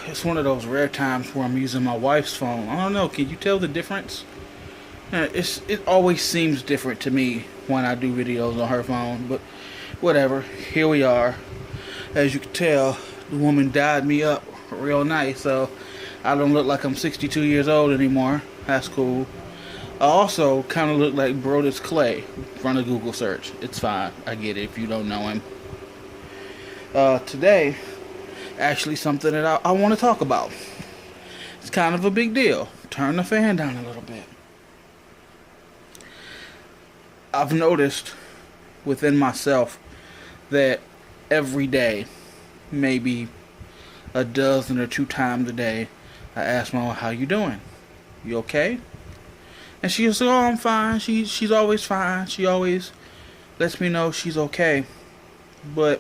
it's one of those rare times where I'm using my wife's phone. I don't know. Can you tell the difference? It always seems different to me when I do videos on her phone, but whatever. Here we are. As you can tell, the woman dyed me up real nice, so I don't look like I'm 62 years old anymore. That's cool. I also kind of look like Brodus Clay. Run a Google search. It's fine. I get it if you don't know him. Today, actually something that I want to talk about. It's kind of a big deal. Turn the fan down a little bit. I've noticed within myself that every day, maybe a dozen or two times a day, I ask my mom, "How you doing? You okay?" And she says, "Oh, I'm fine." She's always fine. She always lets me know she's okay. But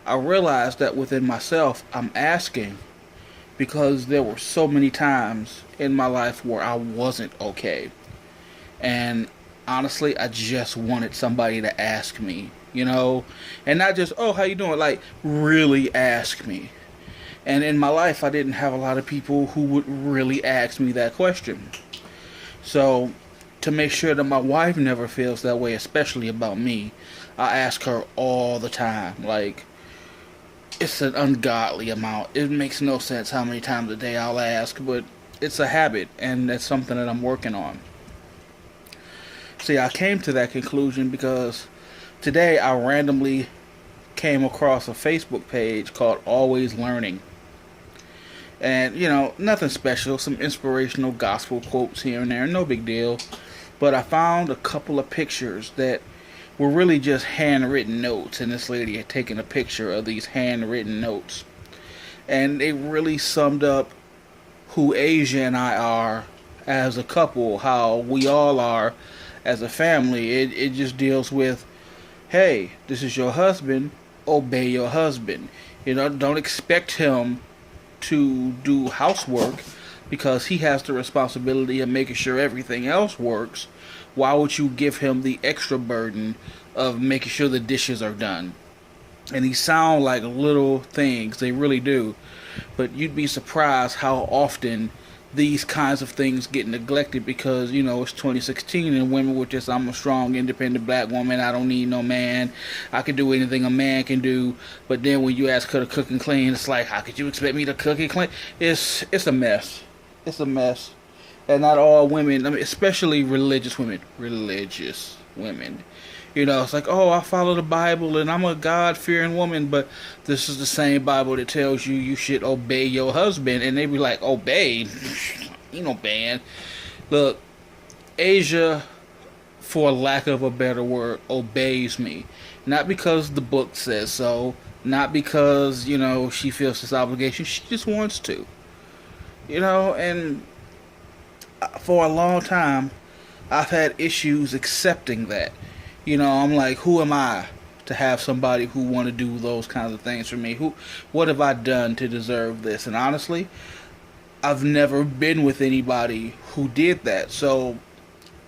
I realized that within myself, I'm asking because there were so many times in my life where I wasn't okay. And honestly, I just wanted somebody to ask me, and not just, "Oh, how you doing?" Like, really ask me. And in my life, I didn't have a lot of people who would really ask me that question. So, to make sure that my wife never feels that way, especially about me, I ask her all the time. Like, it's an ungodly amount. It makes no sense how many times a day I'll ask, but it's a habit, and that's something that I'm working on. See, I came to that conclusion because today I randomly came across a Facebook page called Always Learning. And, nothing special, some inspirational gospel quotes here and there, no big deal. But I found a couple of pictures that were really just handwritten notes, and this lady had taken a picture of these handwritten notes. And they really summed up who Asia and I are as a couple, how we all are as a family. It just deals with, hey, this is your husband, obey your husband. Don't expect him to do housework because he has the responsibility of making sure everything else works. Why would you give him the extra burden of making sure the dishes are done? And these sound like little things, they really do. But you'd be surprised how often these kinds of things get neglected because, it's 2016 and women were just, "I'm a strong, independent black woman. I don't need no man. I can do anything a man can do." But then when you ask her to cook and clean, it's like, how could you expect me to cook and clean? It's a mess. It's a mess. And not all women, I mean, especially religious women. Religious women. It's like, "Oh, I follow the Bible and I'm a God-fearing woman," but this is the same Bible that tells you should obey your husband. And they be like, "Obey? You know, obeying." Look, Asia, for lack of a better word, obeys me. Not because the book says so, not because, she feels this obligation. She just wants to. And for a long time, I've had issues accepting that. I'm like, who am I to have somebody who want to do those kinds of things for me? What have I done to deserve this? And honestly, I've never been with anybody who did that. So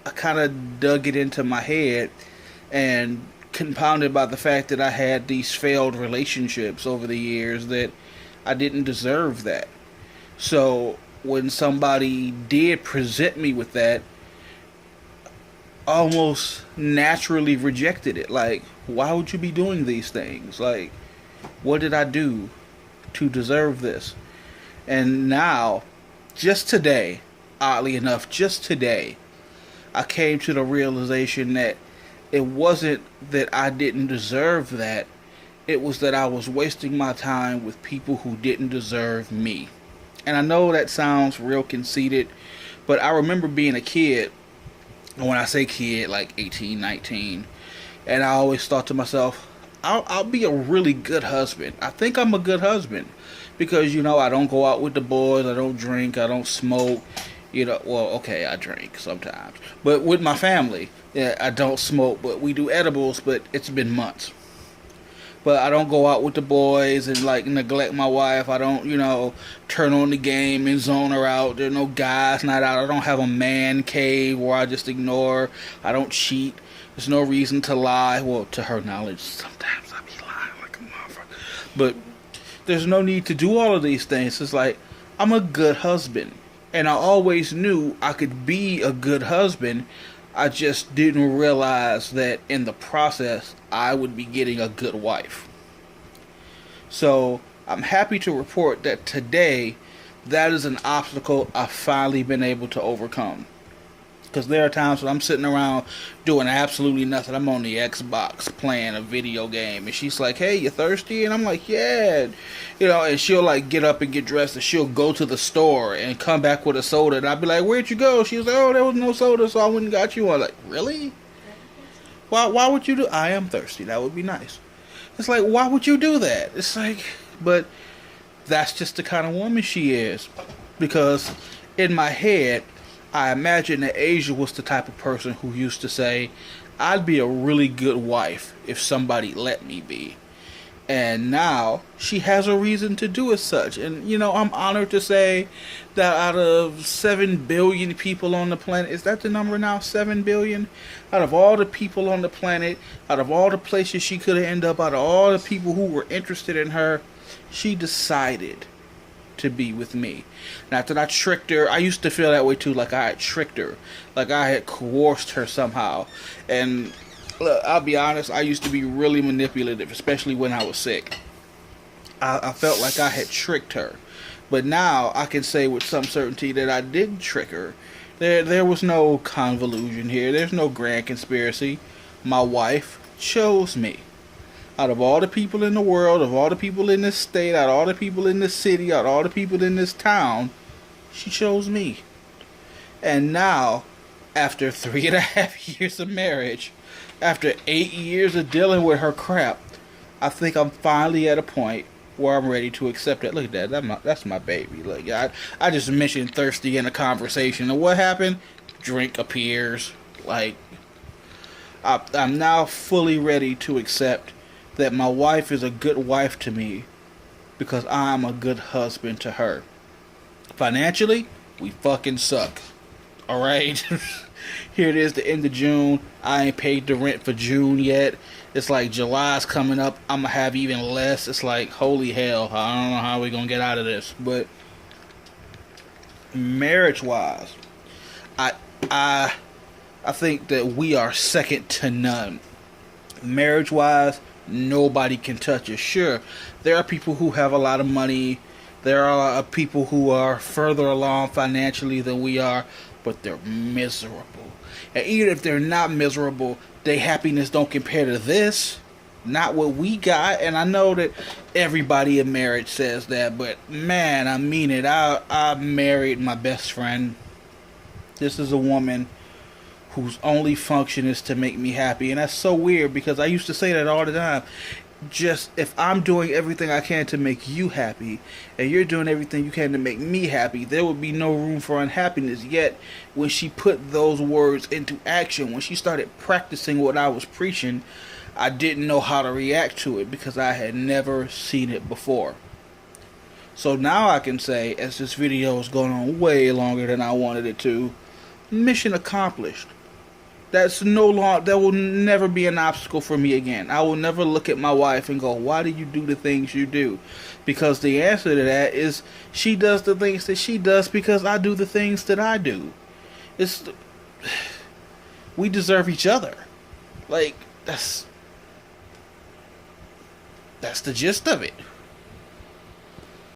I kind of dug it into my head and compounded by the fact that I had these failed relationships over the years that I didn't deserve that. So when somebody did present me with that, almost naturally rejected it. Like, why would you be doing these things? Like, what did I do to deserve this? And now, just today, oddly enough, just today, I came to the realization that it wasn't that I didn't deserve that. It was that I was wasting my time with people who didn't deserve me. And I know that sounds real conceited, but I remember being a kid. And when I say kid, like 18, 19, and I always thought to myself, I'll be a really good husband. I think I'm a good husband because, I don't go out with the boys, I don't drink, I don't smoke, well, okay, I drink sometimes. But with my family, yeah, I don't smoke, but we do edibles, but it's been months. But I don't go out with the boys and like neglect my wife. I don't, turn on the game and zone her out. There's no guys night out. I don't have a man cave where I just ignore. I don't cheat. There's no reason to lie. Well, to her knowledge, sometimes I be lying like a motherfucker. But There's no need to do all of these things. It's like, I'm a good husband. And I always knew I could be a good husband. I just didn't realize that in the process, I would be getting a good wife. So I'm happy to report that today, that is an obstacle I've finally been able to overcome. Because there are times when I'm sitting around doing absolutely nothing. I'm on the Xbox playing a video game. And she's like, hey, you thirsty? And I'm like, yeah. You know, and she'll like get up and get dressed. And she'll go to the store and come back with a soda. And I'll be like, where'd you go? She was like, oh, there was no soda, so I went and got you one. I'm like, really? Why would you do? I am thirsty. That would be nice. It's like, why would you do that? It's like, but that's just the kind of woman she is. Because in my head, I imagine that Asia was the type of person who used to say, I'd be a really good wife if somebody let me be. And now she has a reason to do as such. And, you know, I'm honored to say that out of 7 billion people on the planet, is that the number now? 7 billion? Out of all the people on the planet, out of all the places she could have ended up, out of all the people who were interested in her, she decided to be with me. Not that I tricked her. I used to feel that way too, like I had tricked her, like I had coerced her somehow. And look, I'll be honest, I used to be really manipulative, especially when I was sick. I felt like I had tricked her. But now I can say with some certainty that I didn't trick her. There was no convolution here. There's no grand conspiracy. My wife chose me. Out of all the people in the world, of all the people in this state, out of all the people in this city, out of all the people in this town, she chose me. And now, after 3.5 years of marriage, after 8 years of dealing with her crap, I think I'm finally at a point where I'm ready to accept it. Look at that. That's my baby. Look, I just mentioned thirsty in a conversation. And what happened? Drink appears. Like, I'm now fully ready to accept that my wife is a good wife to me because I'm a good husband to her. Financially, we fucking suck. Alright? Here it is, the end of June. I ain't paid the rent for June yet. It's like July's coming up. I'm gonna have even less. It's like, holy hell. I don't know how we're gonna get out of this. But marriage-wise, I think that we are second to none. Marriage-wise, nobody can touch us. Sure, there are people who have a lot of money. There are people who are further along financially than we are, but they're miserable. And even if they're not miserable, their happiness don't compare to this. Not what we got. And I know that everybody in marriage says that, but man, I mean it. I married my best friend. This is a woman whose only function is to make me happy. And that's so weird because I used to say that all the time. Just, if I'm doing everything I can to make you happy and you're doing everything you can to make me happy, there would be no room for unhappiness. Yet when she put those words into action, when she started practicing what I was preaching, I didn't know how to react to it because I had never seen it before. So now I can say, as this video is going on way longer than I wanted it to, mission accomplished. That will never be an obstacle for me again. I will never look at my wife and go, why do you do the things you do? Because the answer to that is she does the things that she does because I do the things that I do. We deserve each other. Like, that's the gist of it.